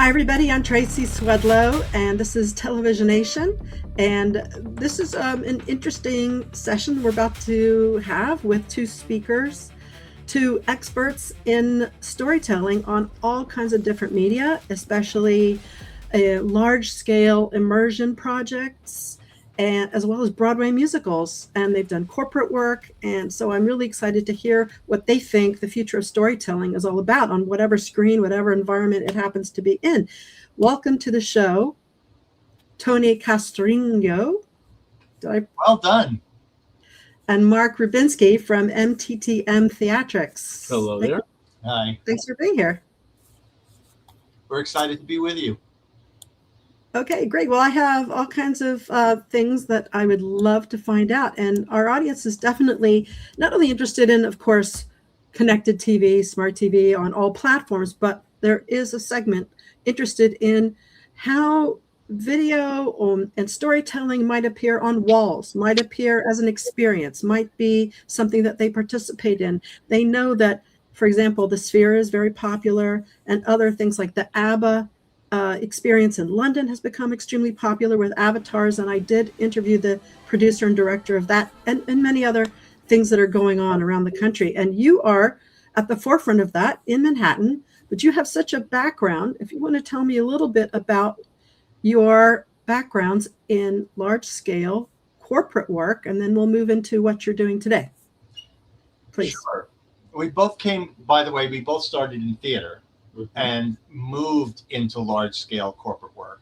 Hi, everybody. I'm Tracy Swedlow, and this is Televisionation. And this is an interesting session we're about to have with two speakers, two experts in storytelling on all kinds of different media, especially large-scale immersion projects, and as well as Broadway musicals. And they've done corporate work. And so I'm really excited to hear what they think the future of storytelling is all about on whatever screen, whatever environment it happens to be in. Welcome to the show, Tony Castrigno. Well done. And Mark Rubinsky from MTTM Theatrics. Hello there. Hi. Thanks for being here. We're excited to be with you. Okay, great. Well, I have all kinds of things that I would love to find out. And our audience is definitely not only interested in, of course, connected TV, smart TV on all platforms, but there is a segment interested in how video and storytelling might appear on walls, might appear as an experience, might be something that they participate in. They know that, for example, the Sphere is very popular, and other things like the ABBA experience in London has become extremely popular with avatars, and I did interview the producer and director of that and many other things that are going on around the country. And you are at the forefront of that in Manhattan, but you have such a background. If you want to tell me a little bit about your backgrounds in large-scale corporate work, and then we'll move into what you're doing today. Please. Sure. We both started in theater. Mm-hmm. And moved into large-scale corporate work.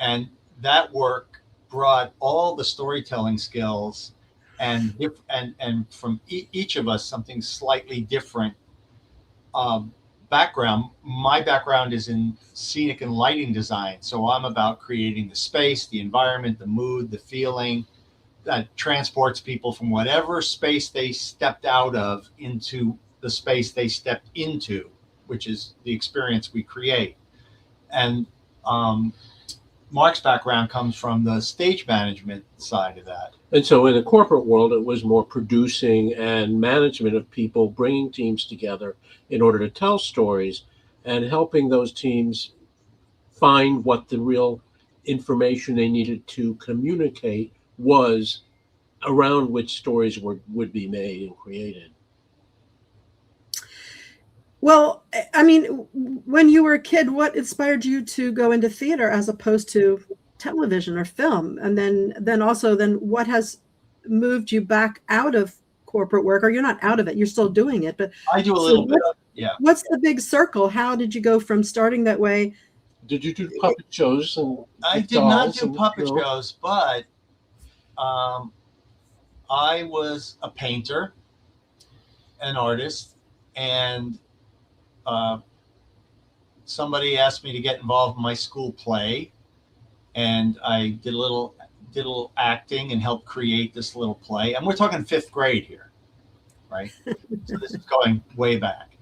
And that work brought all the storytelling skills and from each of us something slightly different background. My background is in scenic and lighting design. So I'm about creating the space, the environment, the mood, the feeling that transports people from whatever space they stepped out of into the space they stepped into, which is the experience we create. And Mark's background comes from the stage management side of that. And so in the corporate world, it was more producing and management of people, bringing teams together in order to tell stories and helping those teams find what the real information they needed to communicate was, around which stories would be made and created. Well, I mean, when you were a kid, what inspired you to go into theater as opposed to television or film? And then also what has moved you back out of corporate work? Or you're not out of it, you're still doing it. But I do a little bit of it, yeah. What's the big circle? How did you go from starting that way? Did you do puppet shows? I did not do puppet shows, but I was a painter, an artist, and somebody asked me to get involved in my school play, and I did a little acting and helped create this little play. And we're talking 5th grade here, right? So this is going way back.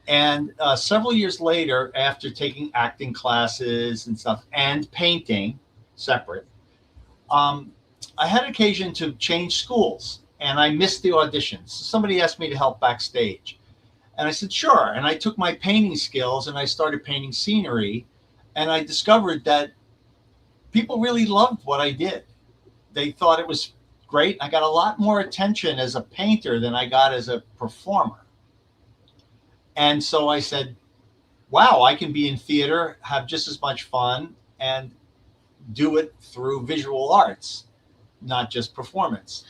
And several years later, after taking acting classes and stuff and painting separate, I had occasion to change schools, and I missed the auditions. Somebody asked me to help backstage. And I said, sure. And I took my painting skills and I started painting scenery. And I discovered that people really loved what I did. They thought it was great. I got a lot more attention as a painter than I got as a performer. And so I said, wow, I can be in theater, have just as much fun, and do it through visual arts, not just performance.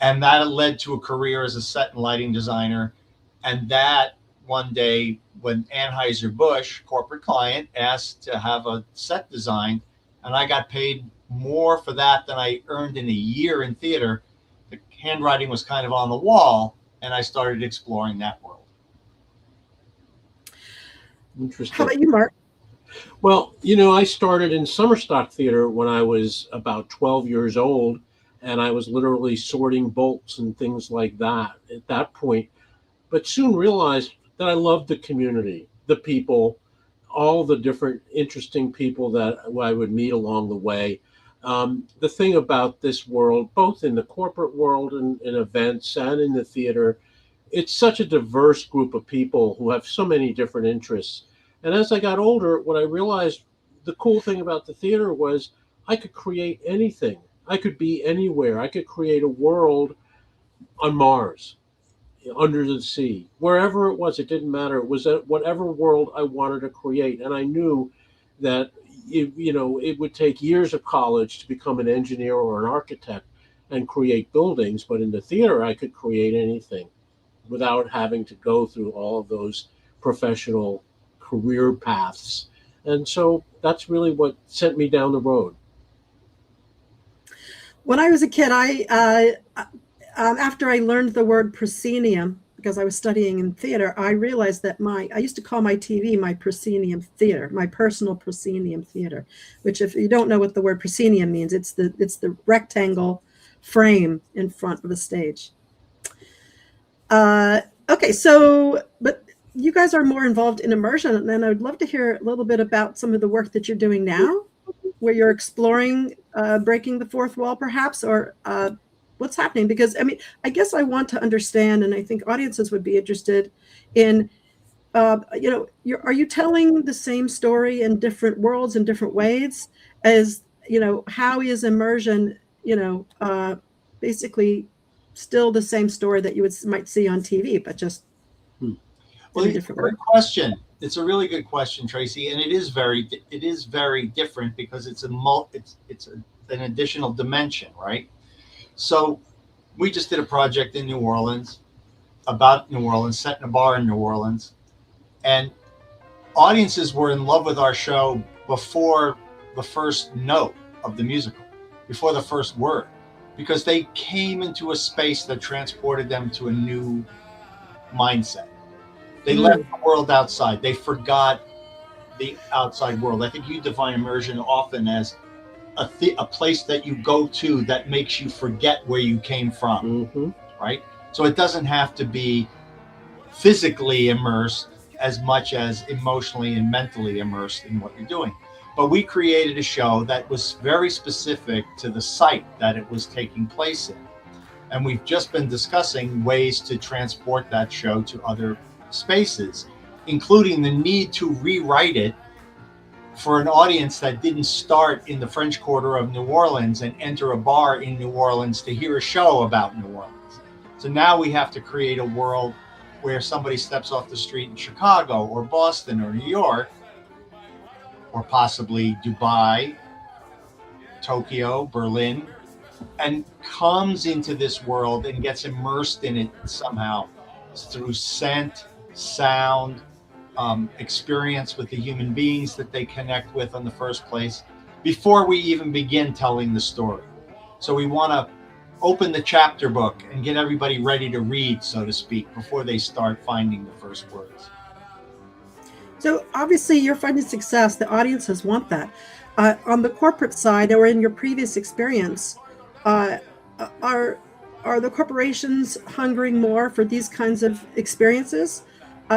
And that led to a career as a set and lighting designer. And that one day when Anheuser-Busch, corporate client, asked to have a set design, and I got paid more for that than I earned in a year in theater, the handwriting was kind of on the wall, and I started exploring that world. Interesting. How about you, Mark? Well, I started in summer stock theater when I was about 12 years old, and I was literally sorting bolts and things like that at that point. But soon realized that I loved the community, the people, all the different interesting people that I would meet along the way. The thing about this world, both in the corporate world and in events and in the theater, it's such a diverse group of people who have so many different interests And as I got older, what I realized, the cool thing about the theater was I could create anything. I could be anywhere. I could create a world on Mars, under the sea, wherever it was. It didn't matter. It was whatever world I wanted to create. And I knew that it would take years of college to become an engineer or an architect and create buildings. But in the theater, I could create anything without having to go through all of those professional career paths. And so that's really what sent me down the road. When I was a kid, after I learned the word proscenium, because I was studying in theater, I realized that I used to call my TV my proscenium theater, my personal proscenium theater, which, if you don't know what the word proscenium means, it's the rectangle frame in front of the stage. Okay, so, but you guys are more involved in immersion, and I would love to hear a little bit about some of the work that you're doing now, where you're exploring breaking the fourth wall, perhaps, or what's happening. Because, I mean, I guess I want to understand, and I think audiences would be interested in, are you telling the same story in different worlds in different ways? As, how is immersion, basically still the same story that you might see on TV, but just well, it's a great question. It's a really good question, Tracy, and it is very different because it's an additional dimension, right? So we just did a project in New Orleans about New Orleans, set in a bar in New Orleans, and audiences were in love with our show before the first note of the musical, before the first word, because they came into a space that transported them to a new mindset. They left the world outside. They forgot the outside world. I think you define immersion often as a place that you go to that makes you forget where you came from, right? So it doesn't have to be physically immersed as much as emotionally and mentally immersed in what you're doing. But we created a show that was very specific to the site that it was taking place in. And we've just been discussing ways to transport that show to other spaces, including the need to rewrite it for an audience that didn't start in the French Quarter of New Orleans and enter a bar in New Orleans to hear a show about New Orleans. So now we have to create a world where somebody steps off the street in Chicago or Boston or New York, or possibly Dubai, Tokyo, Berlin, and comes into this world and gets immersed in it somehow through scent, sound, experience with the human beings that they connect with in the first place, before we even begin telling the story. So we want to open the chapter book and get everybody ready to read, so to speak, before they start finding the first words. So obviously you're finding success. The audiences want that. On the corporate side, or in your previous experience, are the corporations hungering more for these kinds of experiences?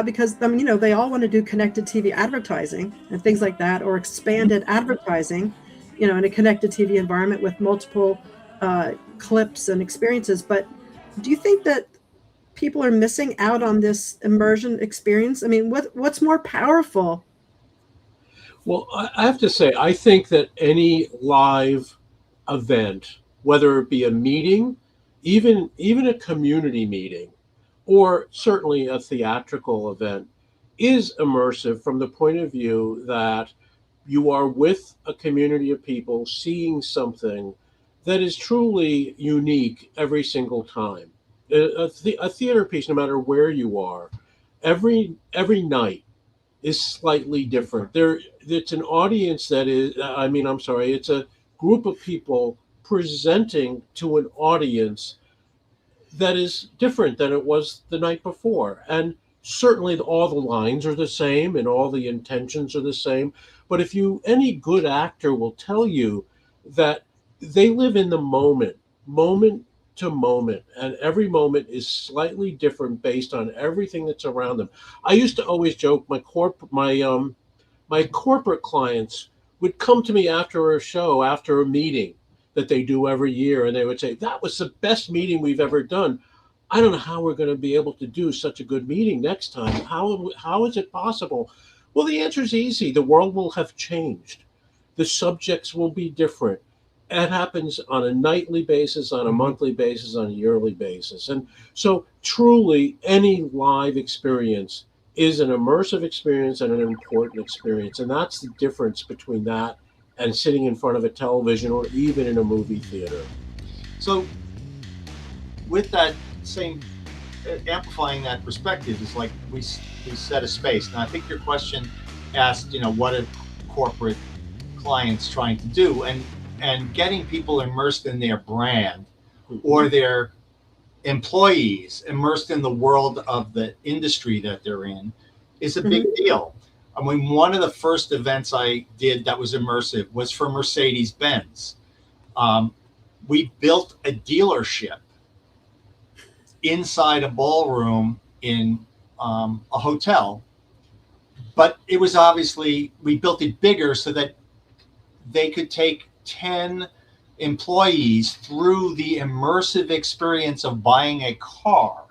Because, I mean, they all want to do connected TV advertising and things like that, or expanded advertising, in a connected TV environment with multiple clips and experiences. But do you think that people are missing out on this immersion experience? I mean, what's more powerful? Well, I have to say, I think that any live event, whether it be a meeting, even a community meeting, or certainly a theatrical event, is immersive from the point of view that you are with a community of people seeing something that is truly unique every single time. A theater piece, no matter where you are, every night is slightly different. It's an audience that is, it's a group of people presenting to an audience that is different than it was the night before. And certainly all the lines are the same and all the intentions are the same. But any good actor will tell you that they live in the moment to moment, and every moment is slightly different based on everything that's around them. I used to always joke, my corporate clients would come to me after a show, after a meeting that they do every year, and they would say, "That was the best meeting we've ever done. I don't know how we're going to be able to do such a good meeting next time. How is it possible?" Well, the answer is easy. The world will have changed. The subjects will be different. It happens on a nightly basis, on a monthly basis, on a yearly basis. And so, truly, any live experience is an immersive experience and an important experience. And that's the difference between that and sitting in front of a television or even in a movie theater. So, with that same amplifying that perspective is like we set a space. Now, I think your question asked, what are corporate clients trying to do, and getting people immersed in their brand or their employees immersed in the world of the industry that they're in is a big deal. I mean, one of the first events I did that was immersive was for Mercedes-Benz. We built a dealership inside a ballroom in a hotel, but it was obviously, we built it bigger so that they could take 10 employees through the immersive experience of buying a car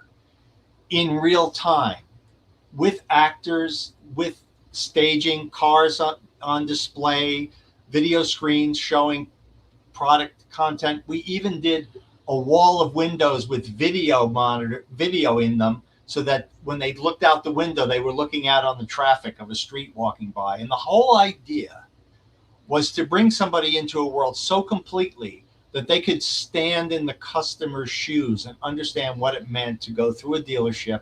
in real time with actors, with staging, cars on display, video screens showing product content. We even did a wall of windows with video in them, so that when they looked out the window, they were looking out on the traffic of a street walking by. And the whole idea was to bring somebody into a world so completely that they could stand in the customer's shoes and understand what it meant to go through a dealership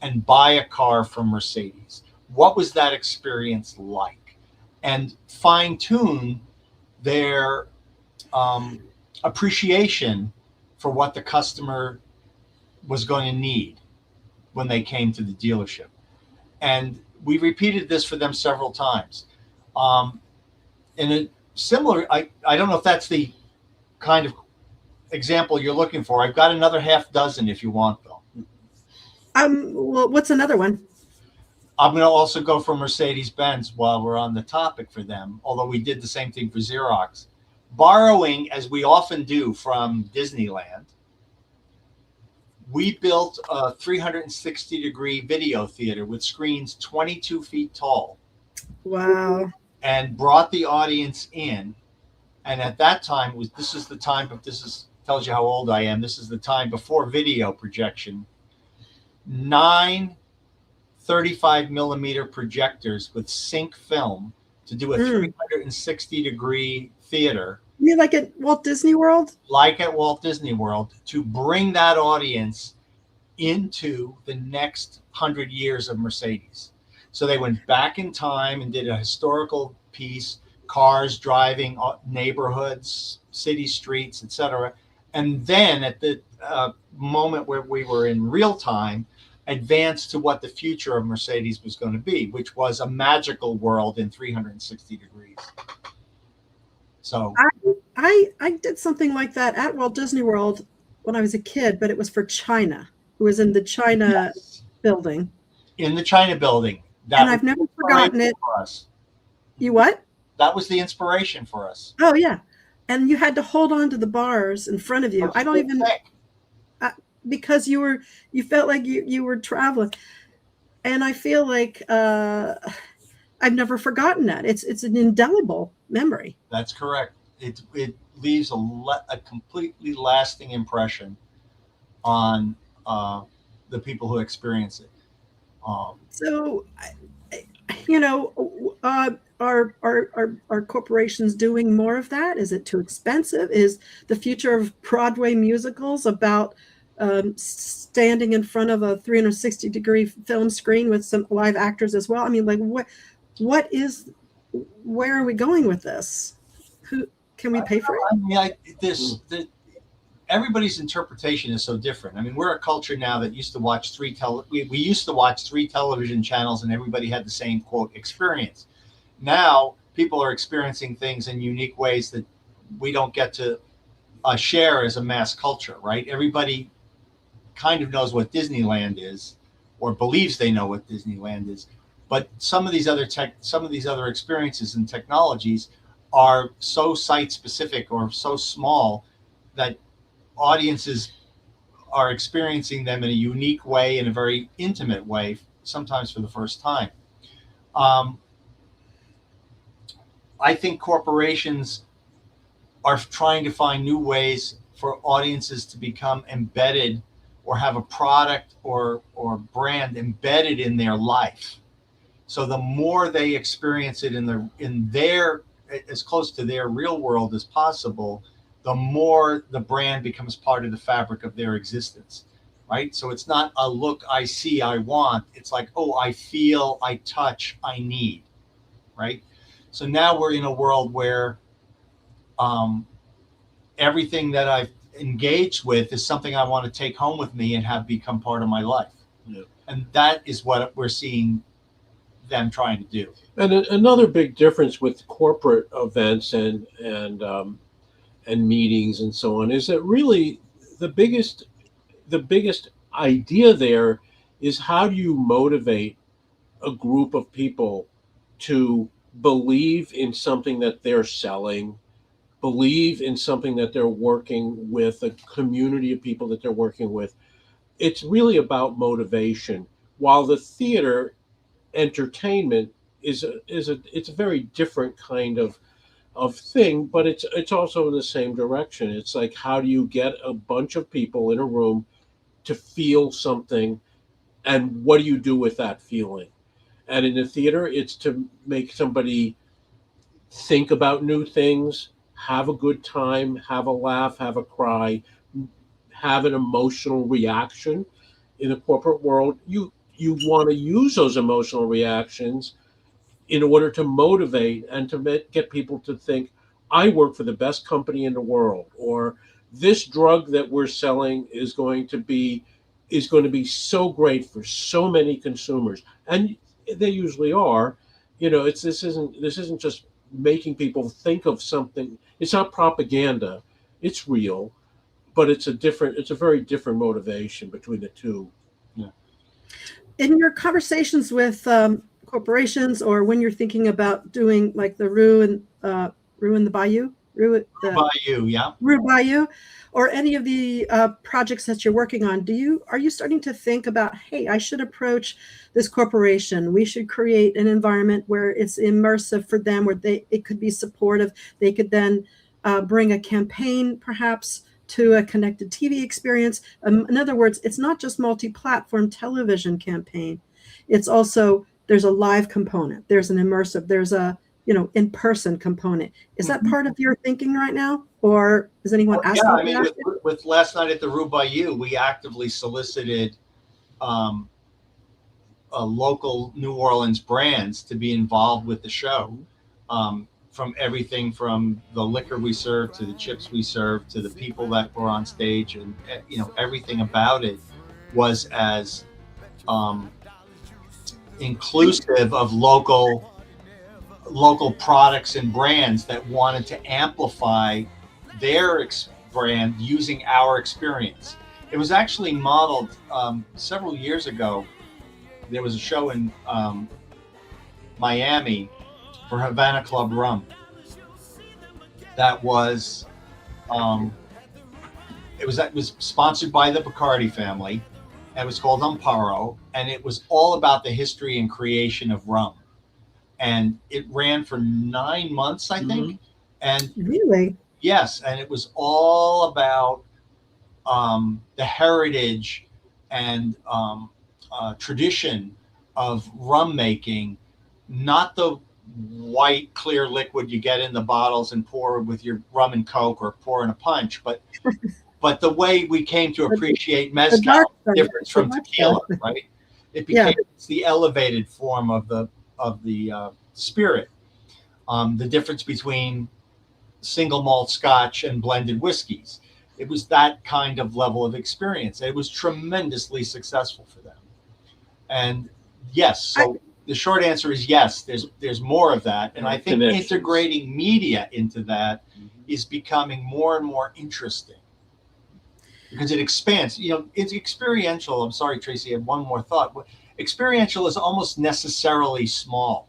and buy a car from Mercedes. What was that experience like? And fine-tune their appreciation for what the customer was going to need when they came to the dealership. And we repeated this for them several times. In a similar, I don't know if that's the kind of example you're looking for. I've got another half dozen if you want, though. Well, what's another one? I'm going to also go for Mercedes-Benz while we're on the topic for them, although we did the same thing for Xerox. Borrowing, as we often do from Disneyland, we built a 360-degree video theater with screens 22 feet tall. Wow. And brought the audience in. And at that time, this is the time, but tells you how old I am. This is the time before video projection. 9 35 millimeter projectors with sync film to do a 360-degree theater. You mean like at Walt Disney World? Like at Walt Disney World, to bring that audience into the next 100 years of Mercedes. So they went back in time and did a historical piece, cars driving neighborhoods, city streets, etc. And then at the moment where we were in real time, advanced to what the future of Mercedes was going to be, which was a magical world in 360 degrees. So I did something like that at Walt Disney World when I was a kid, but it was for China. It was in the China building. In the China building. And I've never forgotten it. For us. You what? That was the inspiration for us. Oh, yeah. And you had to hold on to the bars in front of you. I don't even... because you felt like you were traveling. And I feel like I've never forgotten that. It's an indelible memory. That's correct. It leaves a completely lasting impression on the people who experience it. So, are corporations doing more of that? Is it too expensive? Is the future of Broadway musicals about standing in front of a 360-degree film screen with some live actors as well? I mean, like, where are we going with this? Who can we pay for it? I mean, everybody's interpretation is so different. I mean, we're a culture now that used to watch we used to watch 3 television channels and everybody had the same, quote, experience. Now people are experiencing things in unique ways that we don't get to share as a mass culture, right? Everybody kind of knows what Disneyland is, or believes they know what Disneyland is, but some of these other experiences and technologies are so site specific or so small that audiences are experiencing them in a unique way, in a very intimate way, sometimes for the first time. Um, I think corporations are trying to find new ways for audiences to become embedded or have a product or brand embedded in their life. So the more they experience it in their as close to their real world as possible, the more the brand becomes part of the fabric of their existence, right? So it's not a look, I see, I want. It's like, oh, I feel, I touch, I need, right? So now we're in a world where everything that I've engaged with is something I want to take home with me and have become part of my life. Yeah. And that is what we're seeing them trying to do. And another big difference with corporate events and meetings and so on is that really the biggest idea there is how do you motivate a group of people to believe in something that they're selling, believe in something that they're working with, a community of people that they're working with. It's really about motivation. While the theater entertainment it's a very different kind of thing, but it's also in the same direction. It's like, how do you get a bunch of people in a room to feel something, and what do you do with that feeling? And in the theater, it's to make somebody think about new things, have a good time, have a laugh, have a cry, have an emotional reaction. In the corporate world, you want to use those emotional reactions in order to motivate and to get people to think, I work for the best company in the world, or this drug that we're selling is going to be so great for so many consumers. And they usually are. This isn't just making people think of something. It's not propaganda. It's real, but it's a very different motivation between the two. Yeah. In your conversations with corporations, or when you're thinking about doing like the Rue and the Bayou, Bayou, yeah. Rue Bayou, or any of the projects that you're working on, are you starting to think about, hey, I should approach this corporation. We should create an environment where it's immersive for them, where it could be supportive. They could then bring a campaign, perhaps, to a connected TV experience. In other words, it's not just multi-platform television campaign. It's also, there's a live component, there's an immersive, there's a in-person component. Is that part of your thinking right now, or is anyone asking? Yeah, I mean, with last night at the Rue Bayou, we actively solicited a local New Orleans brands to be involved with the show. From everything from the liquor we served to the chips we served to the people that were on stage, and everything about it was as inclusive of local products and brands that wanted to amplify their brand using our experience. It was actually modeled several years ago. There was a show in Miami for Havana Club Rum that was it was sponsored by the Bacardi family. It was called Amparo, and it was all about the history and creation of rum. And it ran for 9 months, I think. And really, yes, and it was all about the heritage and tradition of rum making, not the white clear liquid you get in the bottles and pour with your rum and Coke or pour in a punch, but the way we came to appreciate mezcal, difference from tequila, right? It became the elevated form of the spirit. The difference between single malt Scotch and blended whiskeys. It was that kind of level of experience. It was tremendously successful for them. And yes, so the short answer is yes, there's more of that. And I think integrating media into that is becoming more and more interesting because it expands. It's experiential. I'm sorry, Tracy, I had one more thought. Experiential is almost necessarily small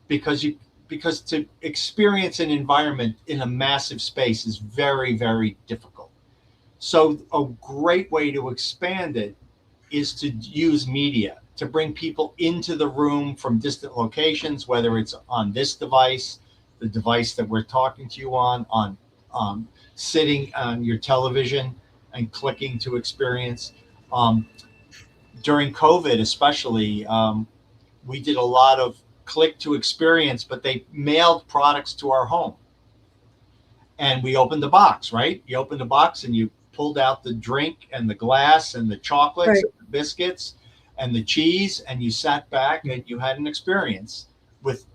because to experience an environment in a massive space is very, very difficult. So a great way to expand it is to use media. to bring people into the room from distant locations, whether it's on this device, the device that we're talking to you on sitting on your television and clicking to experience. During COVID, especially, we did a lot of click to experience, but they mailed products to our home. And we opened the box, right? You opened the box and you pulled out the drink and the glass and the chocolates, Right. and the biscuits and the cheese, and you sat back and you had an experience with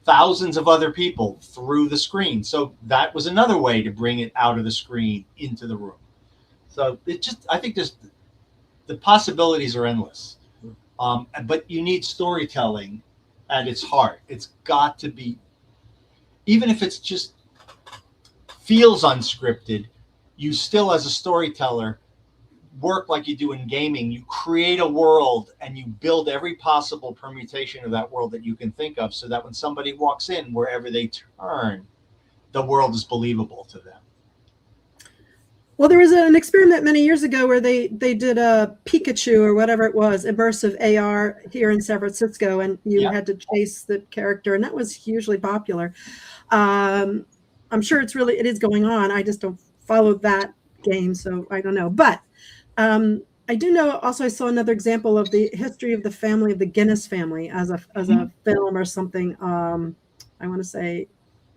thousands of other people through the screen. So that was another way to bring it out of the screen into the room. So I think the possibilities are endless. But you need storytelling at its heart. It's got to be, even if it's just feels unscripted, you still, as a storyteller, work like you do in gaming. You create a world and you build every possible permutation of that world that you can think of, so that when somebody walks in, wherever they turn, the world is believable to them. Well, there was an experiment many years ago where they did a Pikachu or whatever it was, immersive AR here in San Francisco, and you had to chase the character, and that was hugely popular. I'm sure it is going on. I just don't follow that game, so I don't know. But I do know also I saw another example of the history of the family of the Guinness family as a film or something. I want to say,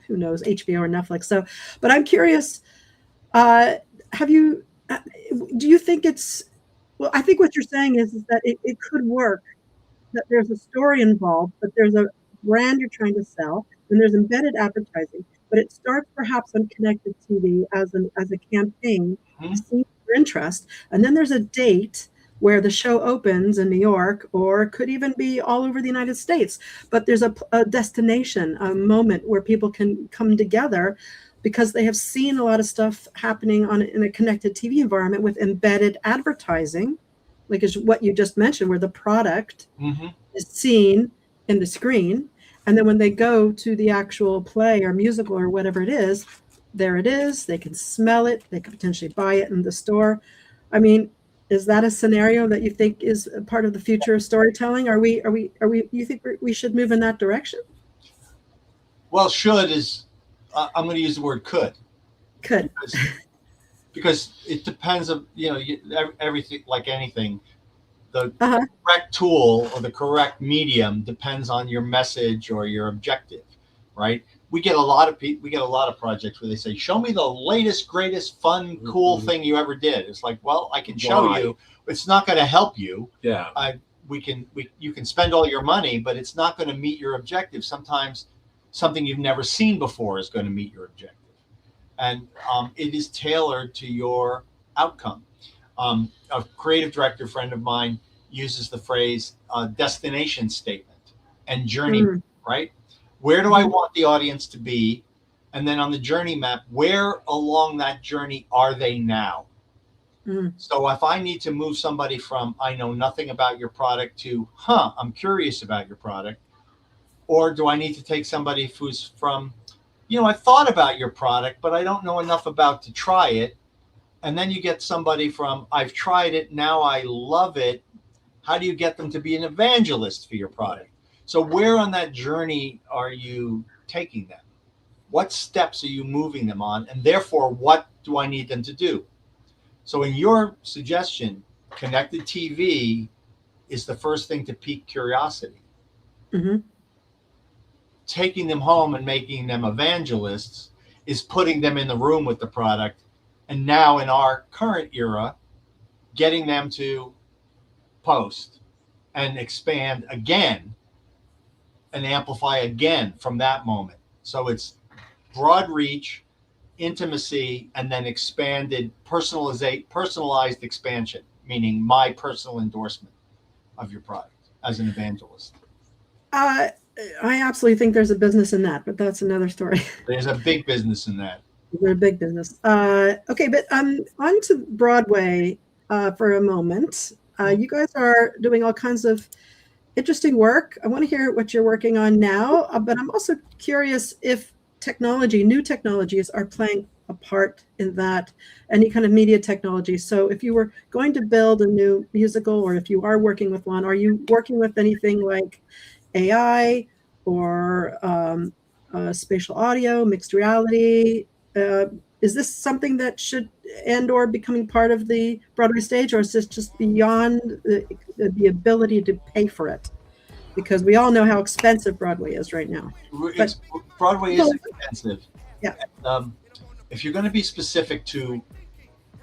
who knows, HBO or Netflix. So, but I'm curious, do you think well, I think what you're saying is that it could work, that there's a story involved, but there's a brand you're trying to sell, and there's embedded advertising, but it starts perhaps on connected TV as a campaign to see your interest, and then there's a date where the show opens in New York, or it could even be all over the United States, but there's a destination, a moment where people can come together because they have seen a lot of stuff happening in a connected TV environment with embedded advertising, like is what you just mentioned, where the product is seen in the screen. And then when they go to the actual play or musical or whatever it is, there it is. They can smell it. They could potentially buy it in the store. I mean, is that a scenario that you think is a part of the future of storytelling? You think we should move in that direction? Well, I'm going to use the word could. Because it depends on, everything, like anything, the correct tool or the correct medium depends on your message or your objective, right? We get a lot of projects where they say, show me the latest, greatest, fun, cool thing you ever did. It's like, well, I can show you. It's not going to help you. Yeah. You can spend all your money, but it's not going to meet your objective. Sometimes something you've never seen before is going to meet your objective. And it is tailored to your outcome. A creative director friend of mine uses the phrase destination statement and journey, right? Where do I want the audience to be? And then on the journey map, where along that journey are they now? So if I need to move somebody from, I know nothing about your product, to, I'm curious about your product, or do I need to take somebody who's from, I thought about your product, but I don't know enough about to try it. And then you get somebody from, I've tried it, now I love it. How do you get them to be an evangelist for your product? So where on that journey are you taking them? What steps are you moving them on? And therefore, what do I need them to do? So in your suggestion, connected TV is the first thing to pique curiosity. Taking them home and making them evangelists is putting them in the room with the product. And now in our current era, getting them to post and expand again and amplify again from that moment. So it's broad reach, intimacy, and then expanded, personalized expansion, meaning my personal endorsement of your product as an evangelist. I absolutely think there's a business in that, but that's another story. There's a big business in that. They're a big business. Okay, but on to Broadway for a moment. You guys are doing all kinds of interesting work. I want to hear what you're working on now, but I'm also curious if new technologies are playing a part in that, any kind of media technology. So if you were going to build a new musical, or if you are working with one, are you working with anything like AI or spatial audio, mixed reality? Is this something that should and or becoming part of the Broadway stage, or is this just beyond the ability to pay for it? Because we all know how expensive Broadway is right now. But Broadway is expensive. Yeah. If you're going to be specific to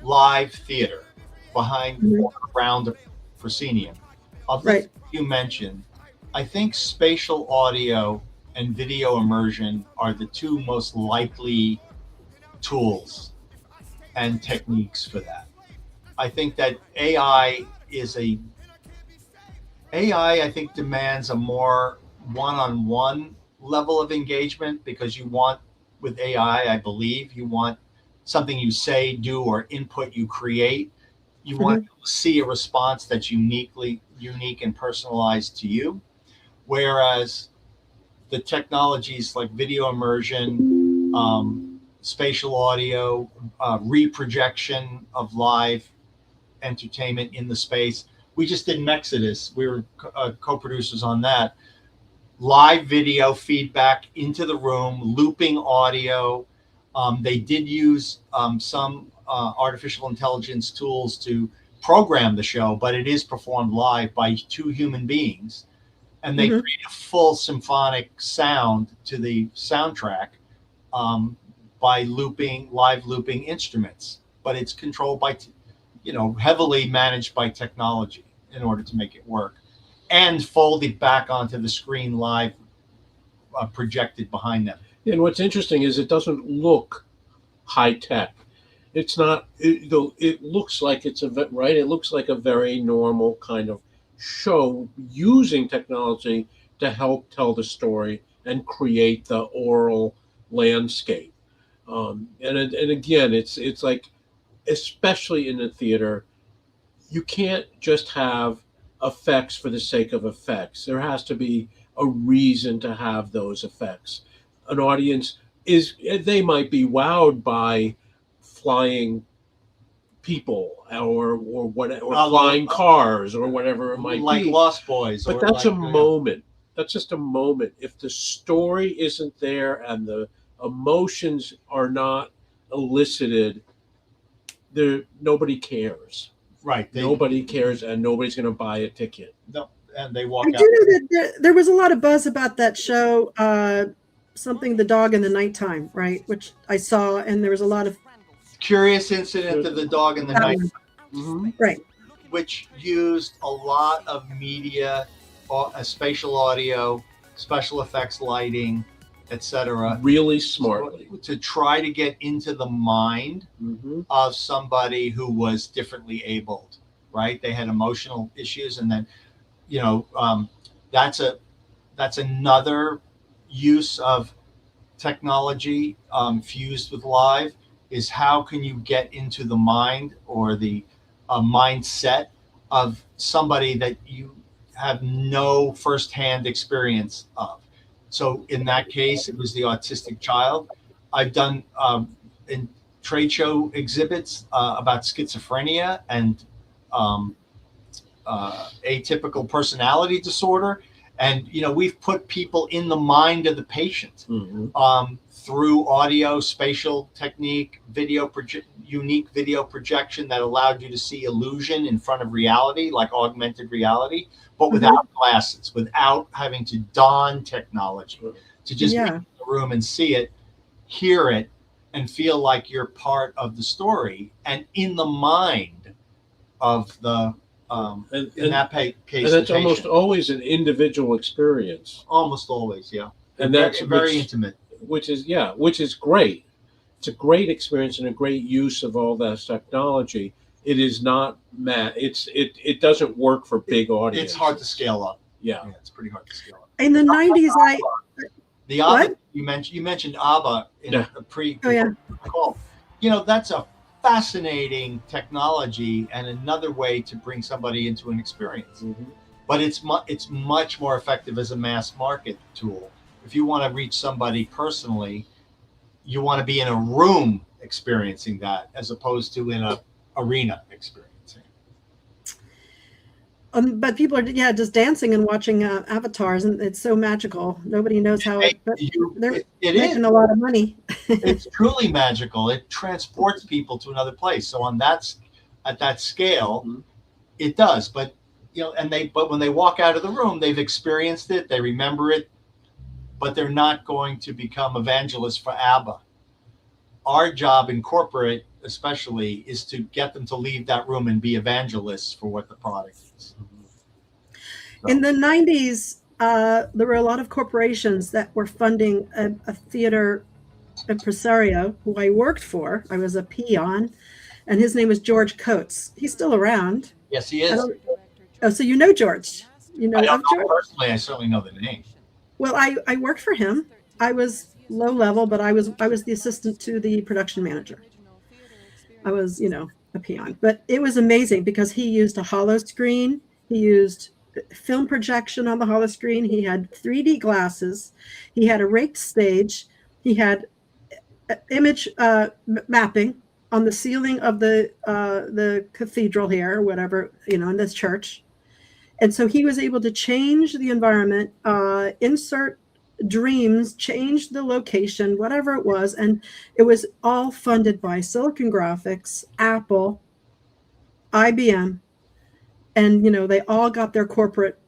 live theater behind around the proscenium, of the you mentioned, I think spatial audio and video immersion are the two most likely tools and techniques for that. I think that AI, I think, demands a more one-on-one level of engagement, because you want, with AI, I believe, you want something you say, do, or input you create. You want to see a response that's unique and personalized to you. Whereas the technologies like video immersion, spatial audio, reprojection of live entertainment in the space. We just did Mexodus. We were co-producers on that. Live video feedback into the room, looping audio. They did use some artificial intelligence tools to program the show, but it is performed live by two human beings. And they create a full symphonic sound to the soundtrack by live looping instruments. But it's controlled by, heavily managed by technology in order to make it work, and folded back onto the screen live, projected behind them. And what's interesting is it doesn't look high tech. It's not. It looks like it's right. It looks like a very normal kind of show using technology to help tell the story and create the oral landscape. And again, it's like, especially in the theater, you can't just have effects for the sake of effects. There has to be a reason to have those effects. An audience they might be wowed by flying people or flying cars or whatever it might like be. Lost Boys. But that's a moment. That's just a moment. If the story isn't there and the emotions are not elicited, nobody cares. Right. Nobody cares, and nobody's going to buy a ticket. No, and they walk I out. do know that there was a lot of buzz about that show, something The Dog in the Nighttime, right? Which I saw, and there was a lot of Curious Incident of the Dog in the Night. Right. Which used a lot of media, spatial audio, special effects, lighting, etc. Really smartly. To try to get into the mind of somebody who was differently abled, right? They had emotional issues, and then, that's another use of technology fused with live, is how can you get into the mind or the mindset of somebody that you have no firsthand experience of. So in that case, it was the autistic child. I've done in trade show exhibits about schizophrenia and atypical personality disorder. And, we've put people in the mind of the patient through audio, spatial technique, unique video projection that allowed you to see illusion in front of reality, like augmented reality, but without glasses, without having to don technology, to just be in the room and see it, hear it, and feel like you're part of the story and in the mind of the in that case, and that's almost always an individual experience. Almost always, yeah. And that's very intimate. Which is great. It's a great experience and a great use of all that technology. It is not it doesn't work for big audiences. It's hard to scale up. Yeah, it's pretty hard to scale up. In the 90s, the ABBA, you mentioned ABBA in a call. That's a fascinating technology and another way to bring somebody into an experience. But it's much more effective as a mass market tool. If you want to reach somebody personally, you want to be in a room experiencing that as opposed to in a arena experiencing. But people are, yeah, just dancing and watching avatars, and it's so magical. Nobody knows how it, but they're making a lot of money. It's truly magical. It transports people to another place. So at that scale, it does. But but when they walk out of the room, they've experienced it, they remember it, but they're not going to become evangelists for ABBA. Our job in corporate, especially, is to get them to leave that room and be evangelists for what the product is. So. In the 90s, there were a lot of corporations that were funding a theater impresario who I worked for. I was a peon, and his name was George Coates. He's still around. Yes, he is. Oh, so you know George? You know, I don't know George? personally. I certainly know the name. Well, I worked for him. I was low level, but I was the assistant to the production manager. I was, a peon. But it was amazing because he used a hollow screen. He used film projection on the hollow screen. He had 3D glasses. He had a raked stage. He had image mapping on the ceiling of the cathedral here, or whatever, in this church. And so he was able to change the environment, insert dreams, change the location, whatever it was. And it was all funded by Silicon Graphics, Apple, IBM. And, they all got their corporate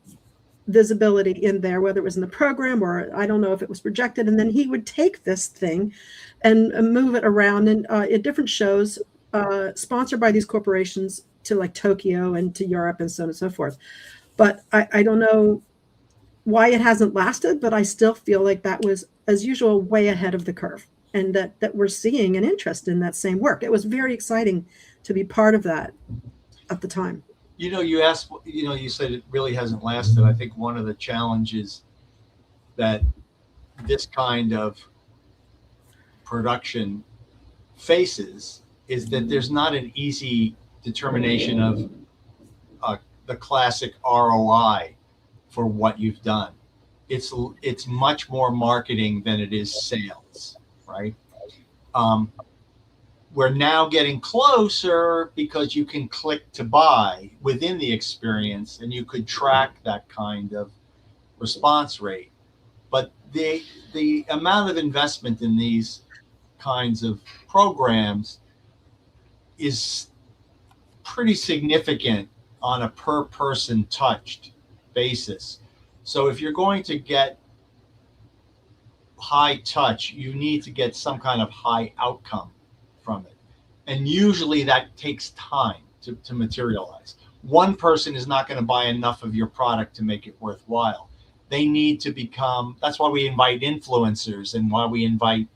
visibility in there, whether it was in the program or I don't know if it was projected. And then he would take this thing and move it around in different shows, sponsored by these corporations to like Tokyo and to Europe and so on and so forth. But I don't know why it hasn't lasted, but I still feel like that was, as usual, way ahead of the curve, and that we're seeing an interest in that same work. It was very exciting to be part of that at the time. You asked, you said it really hasn't lasted. I think one of the challenges that this kind of production faces is that there's not an easy determination of the classic ROI for what you've done. It's much more marketing than it is sales, right? We're now getting closer because you can click to buy within the experience, and you could track that kind of response rate. But the amount of investment in these kinds of programs is pretty significant on a per person touched basis. So if you're going to get high touch, you need to get some kind of high outcome from it. And usually that takes time to materialize. One person is not going to buy enough of your product to make it worthwhile. They need to become, that's why we invite influencers, and why we invite,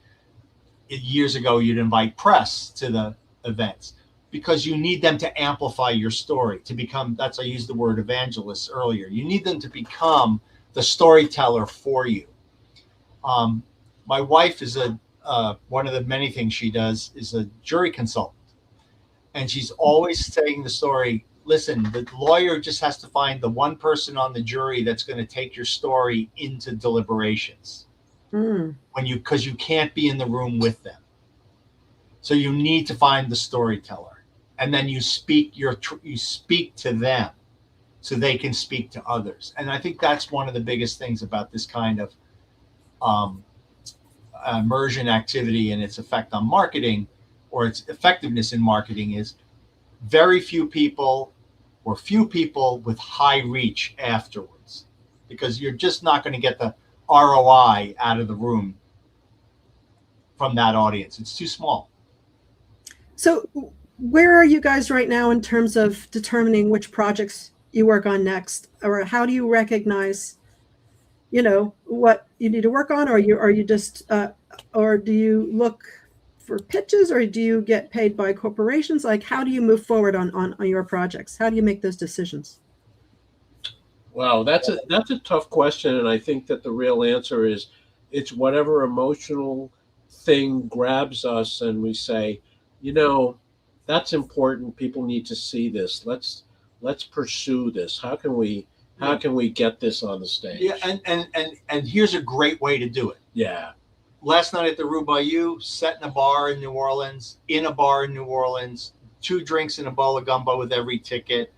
years ago, you'd invite press to the events, because you need them to amplify your story, to become, I used the word evangelists earlier. You need them to become the storyteller for you. My wife is one of the many things she does is a jury consultant. And she's always saying the story, listen, the lawyer just has to find the one person on the jury that's going to take your story into deliberations. Because you can't be in the room with them. So you need to find the storyteller. And then you speak to them so they can speak to others. And I think that's one of the biggest things about this kind of immersion activity and its effect on marketing, or its effectiveness in marketing, is very few people with high reach afterwards, because you're just not going to get the ROI out of the room from that audience. It's too small. So where are you guys right now in terms of determining which projects you work on next, or how do you recognize, what you need to work on, or are you just, or do you look for pitches, or do you get paid by corporations? Like, how do you move forward on your projects? How do you make those decisions? Wow, that's a tough question, and I think that the real answer is it's whatever emotional thing grabs us, and we say, that's important. People need to see this. Let's pursue this. How can we get this on the stage? Yeah, and here's a great way to do it. Yeah. Last Night at the Rue Bayou, set in a bar in New Orleans, 2 drinks and a bowl of gumbo with every ticket,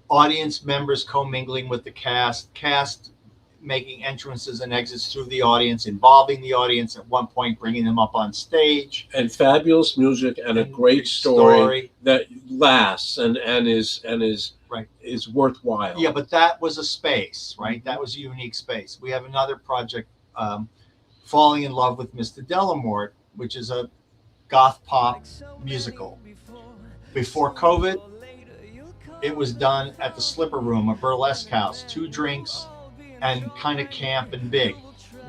audience members commingling with the cast making entrances and exits through the audience, involving the audience at one point, bringing them up on stage. And fabulous music and a great story that lasts and is right. is worthwhile. Yeah, but that was a space, right? That was a unique space. We have another project, Falling in Love with Mr. Delamort, which is a goth pop musical. Before COVID, it was done at the Slipper Room, a burlesque house, 2 drinks and kind of camp and big.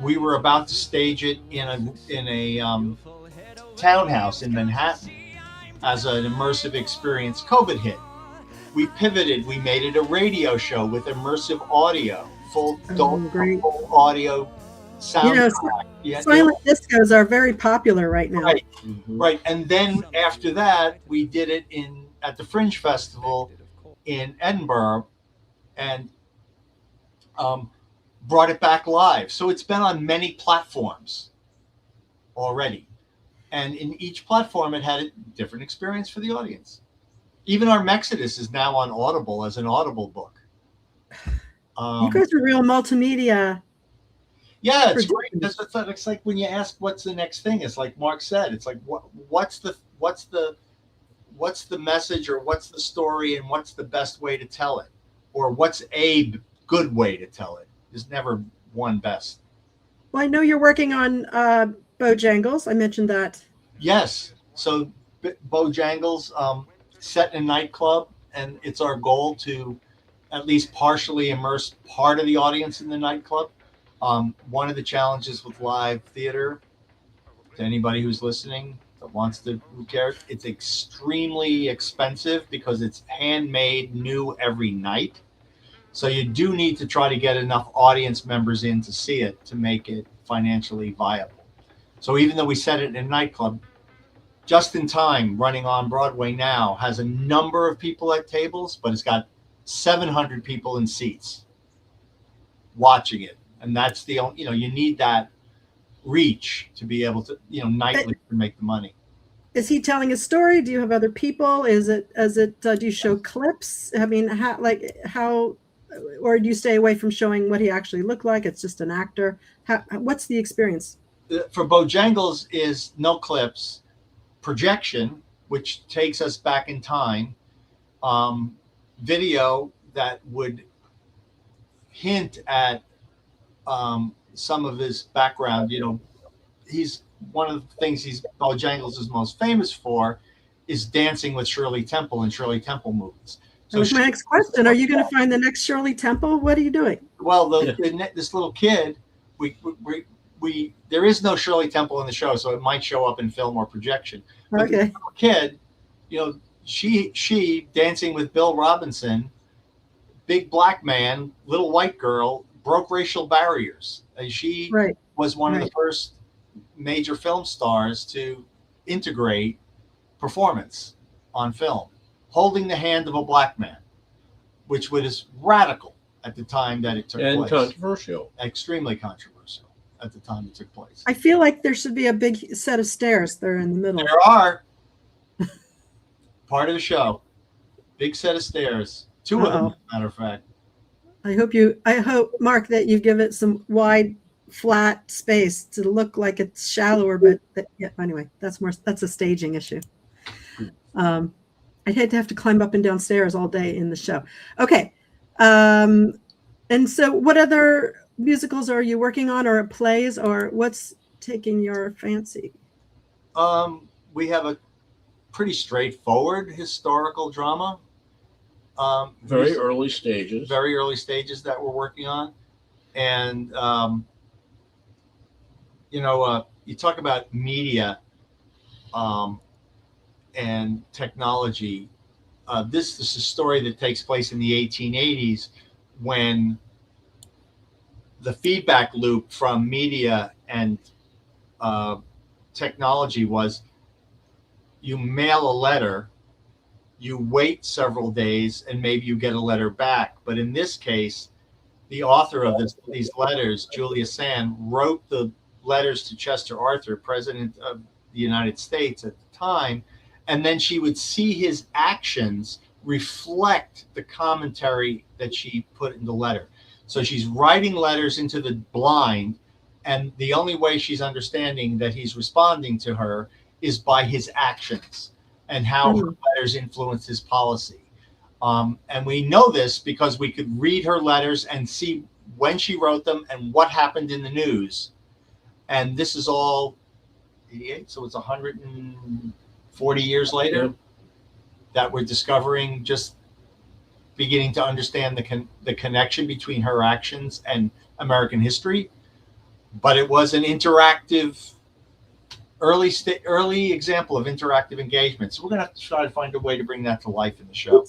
We were about to stage it in a townhouse in Manhattan as an immersive experience. COVID hit. We pivoted. We made it a radio show with immersive audio, full audio sound. Silent discos are very popular right now. Right, right. And then after that, we did it at the Fringe Festival in Edinburgh, and brought it back live. So it's been on many platforms already. And in each platform, it had a different experience for the audience. Even our Mexodus is now on Audible as an Audible book. You guys are real multimedia. Yeah, it's great. It's like when you ask what's the next thing, it's like Mark said, it's like what's the message, or what's the story, and what's the best way to tell it, or what's a good way to tell it. There's never one best. Well, I know you're working on Bojangles. I mentioned that. Yes. So Bojangles, set in a nightclub, and it's our goal to at least partially immerse part of the audience in the nightclub. One of the challenges with live theater, to anybody who's listening that wants to, who cares, it's extremely expensive because it's handmade new every night. So you do need to try to get enough audience members in to see it to make it financially viable. So even though we set it in a nightclub, Just in Time, running on Broadway now, has a number of people at tables, but it's got 700 people in seats watching it. And that's the only, you need that reach to be able to, nightly to make the money. Is he telling a story? Do you have other people? Do you show clips? I mean, how, or do you stay away from showing what he actually looked like? It's just an actor. What's the experience? For Bojangles is no clips, projection, which takes us back in time, video that would hint at some of his background. He's one of the things Bojangles is most famous for is dancing with Shirley Temple and Shirley Temple movies. So that was my next question. Are you going to find the next Shirley Temple? What are you doing? Well, this little kid, there is no Shirley Temple in the show, so it might show up in film or projection. But okay. The little kid, she dancing with Bill Robinson, big black man, little white girl, broke racial barriers. And she was one of the first major film stars to integrate performance on film, holding the hand of a black man, which was radical at the time that it took place. And controversial. Extremely controversial at the time it took place. I feel like there should be a big set of stairs there in the middle. There are. Part of the show. Big set of stairs. 2 of them, as a matter of fact. I hope, Mark, that you give it some wide, flat space to look like it's shallower, but anyway, that's a staging issue. I'd hate to have to climb up and down stairs all day in the show. Okay. And so what other musicals are you working on, or plays, or what's taking your fancy? We have a pretty straightforward historical drama. Very early stages that we're working on. And, you talk about media and technology. This is a story that takes place in the 1880s when the feedback loop from media and technology was you mail a letter, you wait several days, and maybe you get a letter back. But in this case, the author of these letters, Julia Sand, wrote the letters to Chester Arthur, President of the United States at the time, and then she would see his actions reflect the commentary that she put in the letter. So she's writing letters into the blind, and the only way she's understanding that he's responding to her is by his actions and how her letters influence his policy. And we know this because we could read her letters and see when she wrote them and what happened in the news. And this is all 88, so it's 140 years later that we're discovering, just beginning to understand the connection between her actions and American history. But it was an interactive, early example of interactive engagement. So we're going to have to try to find a way to bring that to life in the show.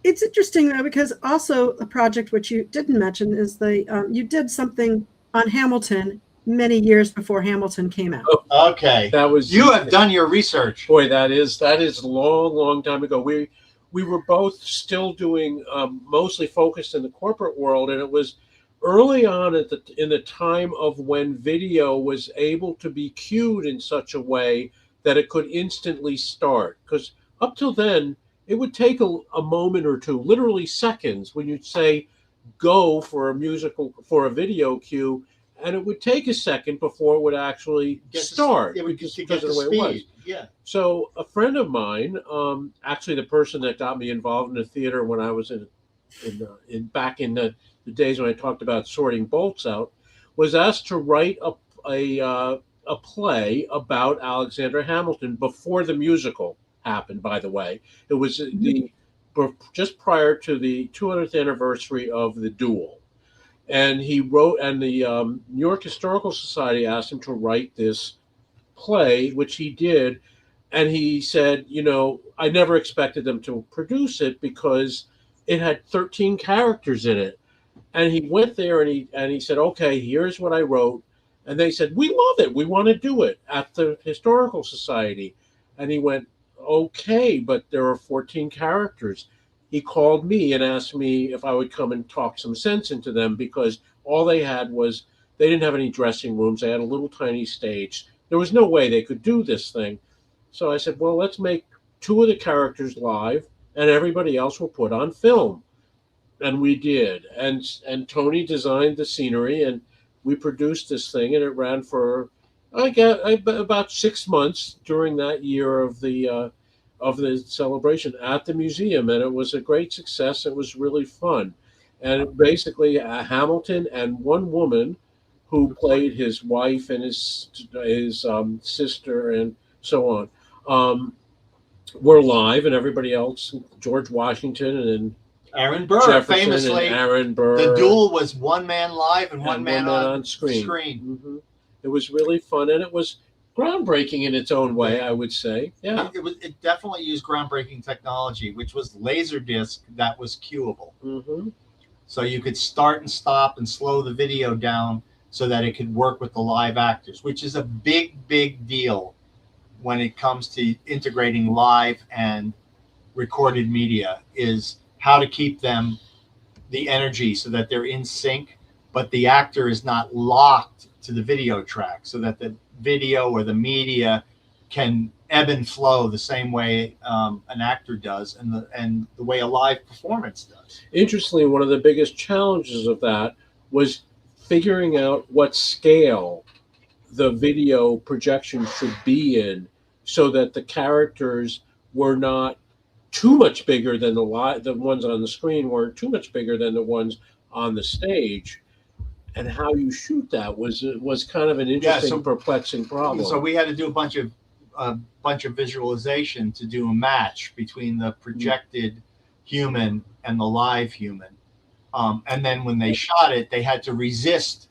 It's interesting though, because also a project which you didn't mention is you did something on Hamilton many years before Hamilton came out. Okay, that was, you have done your research. Boy, that is a long time ago. We were both still doing mostly focused in the corporate world, and it was early on in the time of when video was able to be cued in such a way that it could instantly start. Because up till then, it would take a moment or two, literally seconds, when you'd say go for a video cue, and it would take a second before it would actually start because of the way it was. Yeah. So a friend of mine, actually the person that got me involved in the theater when I was back in the days when I talked about sorting bolts out, was asked to write a play about Alexander Hamilton before the musical happened. By the way, it was just prior to the 200th anniversary of the duel. And he wrote, and the New York Historical Society asked him to write this play, which he did. And he said, I never expected them to produce it because it had 13 characters in it. And he went there and he said, okay, here's what I wrote. And they said, we love it. We want to do it at the Historical Society. And he went, okay, but there are 14 characters. He called me and asked me if I would come and talk some sense into them, because all they had was, they didn't have any dressing rooms. They had a little tiny stage. There was no way they could do this thing. So I said, well, let's make 2 of the characters live and everybody else will put on film. And we did. And Tony designed the scenery, and we produced this thing, and it ran for, about 6 months during that year of the celebration at the museum, and it was a great success. It was really fun. And basically Hamilton and one woman who played his wife and his sister and so on were live, and everybody else, George Washington and Aaron Burr, Jefferson famously. And Aaron Burr. The duel was one man live and one man on screen. Mm-hmm. It was really fun, and it was groundbreaking in its own way, I would say. Yeah, it definitely used groundbreaking technology, which was Laserdisc that was cueable. Mm-hmm. So you could start and stop and slow the video down so that it could work with the live actors, which is a big deal when it comes to integrating live and recorded media, is how to keep them, the energy, so that they're in sync, but the actor is not locked to the video track, so that the video or the media can ebb and flow the same way an actor does, and the way a live performance does. Interestingly, one of the biggest challenges of that was figuring out what scale the video projection should be in, so that the characters were not too much bigger than the ones on the screen, weren't too much bigger than the ones on the stage. And how you shoot that was kind of an interesting, perplexing problem. So we had to do a bunch of visualization to do a match between the projected human and the live human. And then when they shot it, they had to resist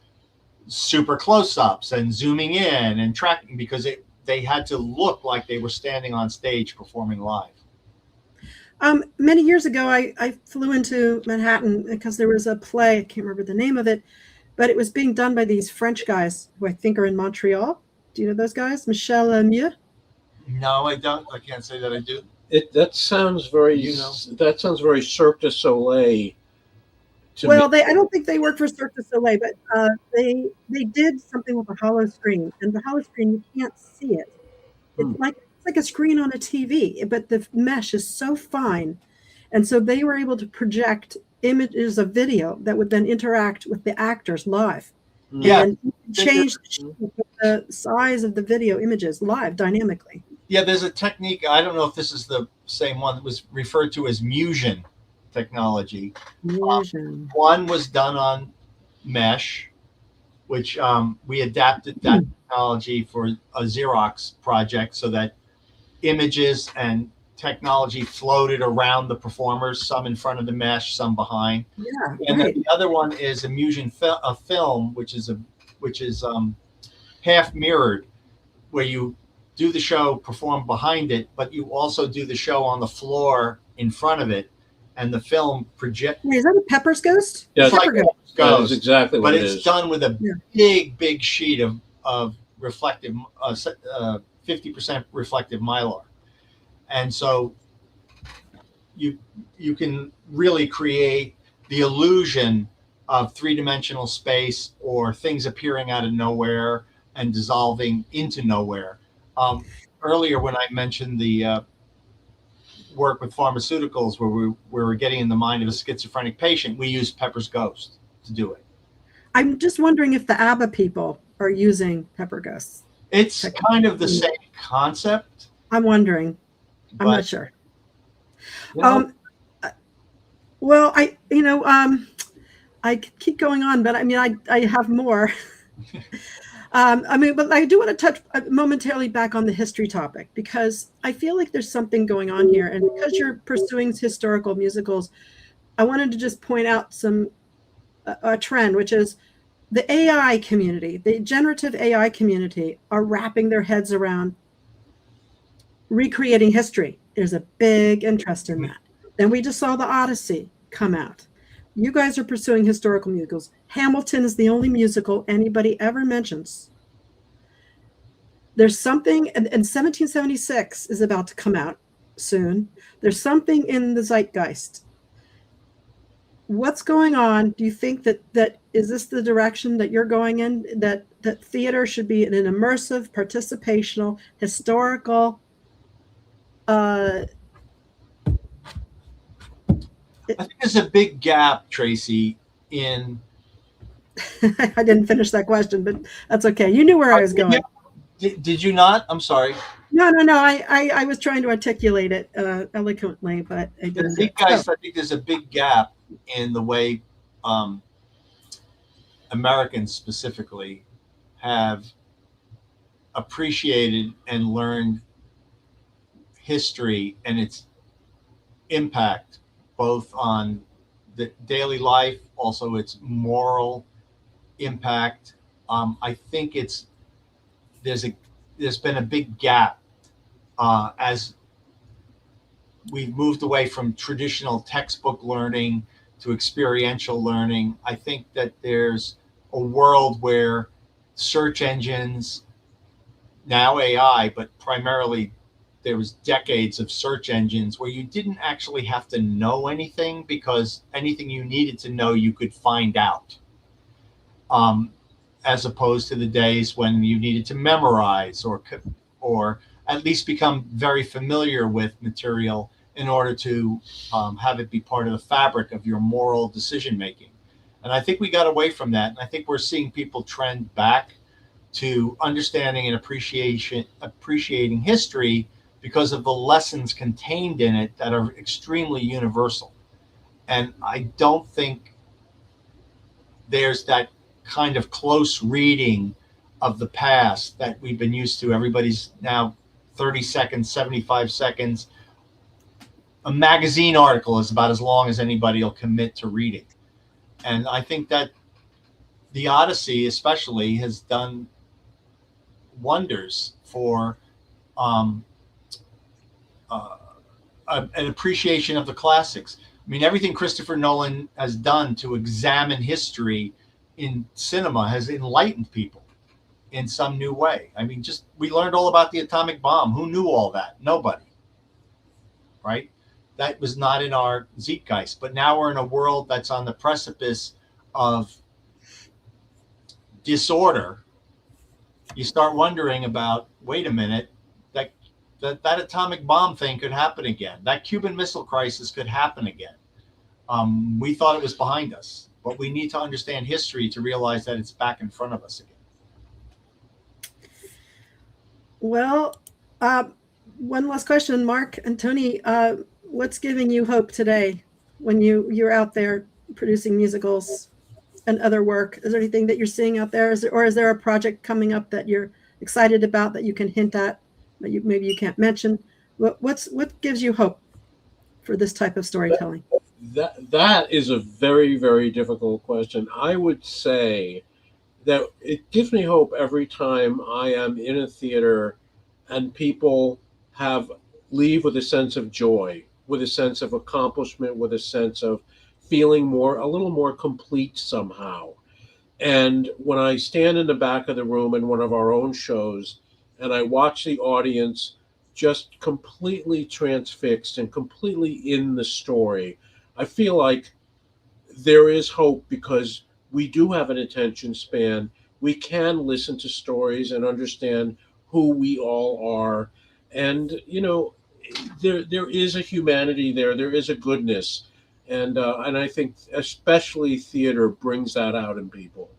super close-ups and zooming in and tracking, because they had to look like they were standing on stage performing live. Many years ago, I flew into Manhattan because there was a play, I can't remember the name of it, but it was being done by these French guys who I think are in Montreal. Do you know those guys? Michel Lemieux? No, I don't. I can't say that I do. That sounds very Cirque du Soleil Well, I don't think they work for Cirque du Soleil, but they did something with a hollow screen, and the hollow screen you can't see it. It's like a screen on a TV, but the mesh is so fine, and so they were able to project images of video that would then interact with the actors live. Yeah, and change the size of the video images live dynamically. Yeah, there's a technique. I don't know if this is the same one that was referred to as Musion technology. Musion. One was done on mesh, which we adapted that technology for a Xerox project so that images and technology floated around the performers, some in front of the mesh, some behind. Yeah, and then the other one is a Musion film, which is half mirrored, where you do the show, perform behind it, but you also do the show on the floor in front of it, and the film project. Wait, is that a Pepper's Ghost? Yeah, it's like Ghost. That's exactly what but it it's is. done with a big sheet of reflective, 50% reflective mylar, and so you can really create the illusion of three-dimensional space or things appearing out of nowhere and dissolving into nowhere. Earlier, when I mentioned the work with pharmaceuticals, where we were getting in the mind of a schizophrenic patient, we used Pepper's Ghost to do it. I'm just wondering if the ABBA people are using Pepper Ghosts. It's kind of the same concept. I'm wondering. I'm not sure. Well, Well, I could keep going on, but I mean, I have more. But I do want to touch momentarily back on the history topic, because I feel like there's something going on here. And because you're pursuing historical musicals, I wanted to just point out a trend, which is the AI community, the generative AI community are wrapping their heads around recreating history. There's a big interest in that. Then we just saw the Odyssey come out. You guys are pursuing historical musicals. Hamilton is the only musical anybody ever mentions. There's something, and 1776 is about to come out soon. There's something in the zeitgeist. What's going on? Do you think that is this the direction that you're going in? That theater should be an immersive, participational, historical. I think there's a big gap, Tracy, in. I didn't finish that question, but that's okay. You knew where I was going. Did you not? I'm sorry. No. I was trying to articulate it eloquently, but I didn't. I think there's a big gap in the way Americans specifically have appreciated and learned history and its impact, both on the daily life, also its moral impact. I think there's been a big gap as we've moved away from traditional textbook learning to experiential learning. I think that there's a world where search engines, now AI, but primarily there was decades of search engines where you didn't actually have to know anything, because anything you needed to know you could find out, as opposed to the days when you needed to memorize or at least become very familiar with material in order to have it be part of the fabric of your moral decision making. And I think we got away from that, and I think we're seeing people trend back to understanding and appreciating history because of the lessons contained in it that are extremely universal. And I don't think there's that kind of close reading of the past that we've been used to. Everybody's now 30 seconds, 75 seconds. A magazine article is about as long as anybody will commit to reading. And I think that the Odyssey especially has done wonders for an appreciation of the classics. I mean, everything Christopher Nolan has done to examine history in cinema has enlightened people in some new way. I mean, we learned all about the atomic bomb. Who knew all that? Nobody. Right? that was not in our zeitgeist. But now we're in a world that's on the precipice of disorder. You start wondering about, wait a minute, that atomic bomb thing could happen again. That Cuban Missile Crisis could happen again. We thought it was behind us, but we need to understand history to realize that it's back in front of us again. Well, one last question, Mark and Tony. What's giving you hope today when you're out there producing musicals and other work? Is there anything that you're seeing out there? Is there a project coming up that you're excited about that you can hint at, that maybe you can't mention? What gives you hope for this type of storytelling? That is a very, very difficult question. I would say that it gives me hope every time I am in a theater and people leave with a sense of joy, with a sense of accomplishment, with a sense of feeling a little more complete somehow. And when I stand in the back of the room in one of our own shows and I watch the audience just completely transfixed and completely in the story, I feel like there is hope, because we do have an attention span. We can listen to stories and understand who we all are. And, there is a humanity there. There is a goodness. And I think especially theater brings that out in people.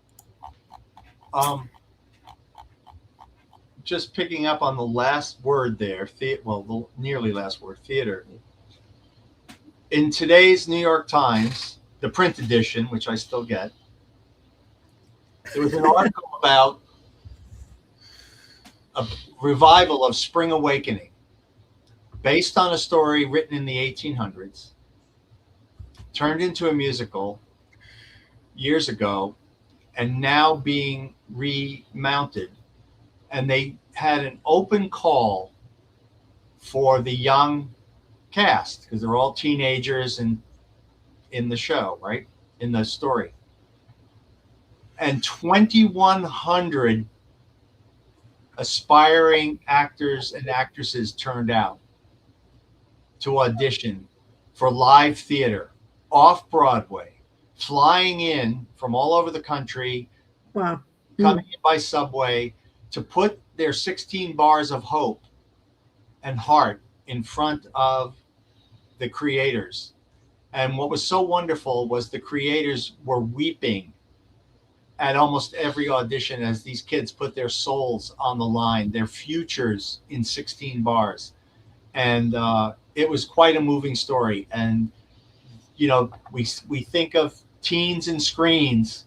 Just picking up on the last word there, the nearly last word, theater. In today's New York Times, the print edition, which I still get, there was an article about a revival of Spring Awakening, based on a story written in the 1800s, turned into a musical years ago, and now being remounted. And they had an open call for the young cast, because they're all teenagers and in the show, right? In the story. And 2,100 aspiring actors and actresses turned out to audition for live theater off Broadway, flying in from all over the country. Wow. Coming in by subway to put their 16 bars of hope and heart in front of the creators. And what was so wonderful was the creators were weeping at almost every audition as these kids put their souls on the line, their futures in 16 bars. And it was quite a moving story. And, we think of teens and screens.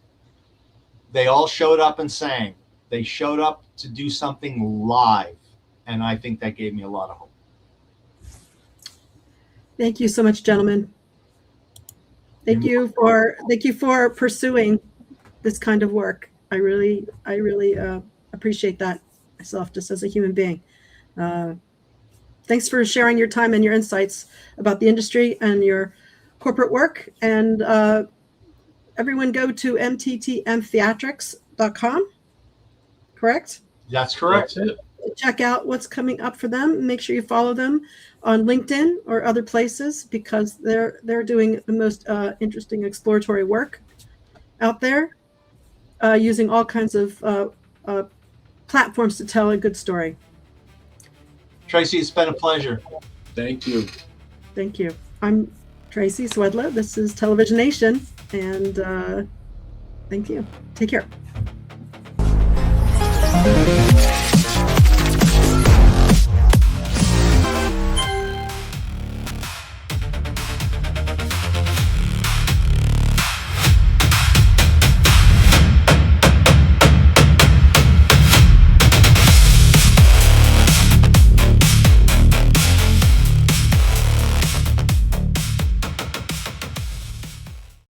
They all showed up and sang. They showed up to do something live. And I think that gave me a lot of hope. Thank you so much, gentlemen. Thank you for pursuing this kind of work. I really appreciate that myself, just as a human being. Thanks for sharing your time and your insights about the industry and your corporate work. And everyone go to MTTMtheatrics.com. Correct? That's correct. That's it. Check out what's coming up for them. Make sure you follow them on LinkedIn or other places, because they're doing the most interesting exploratory work out there, using all kinds of platforms to tell a good story. Tracy, it's been a pleasure. Thank you. Thank you. I'm Tracy Swedlow. This is Televisionation, and thank you. Take care.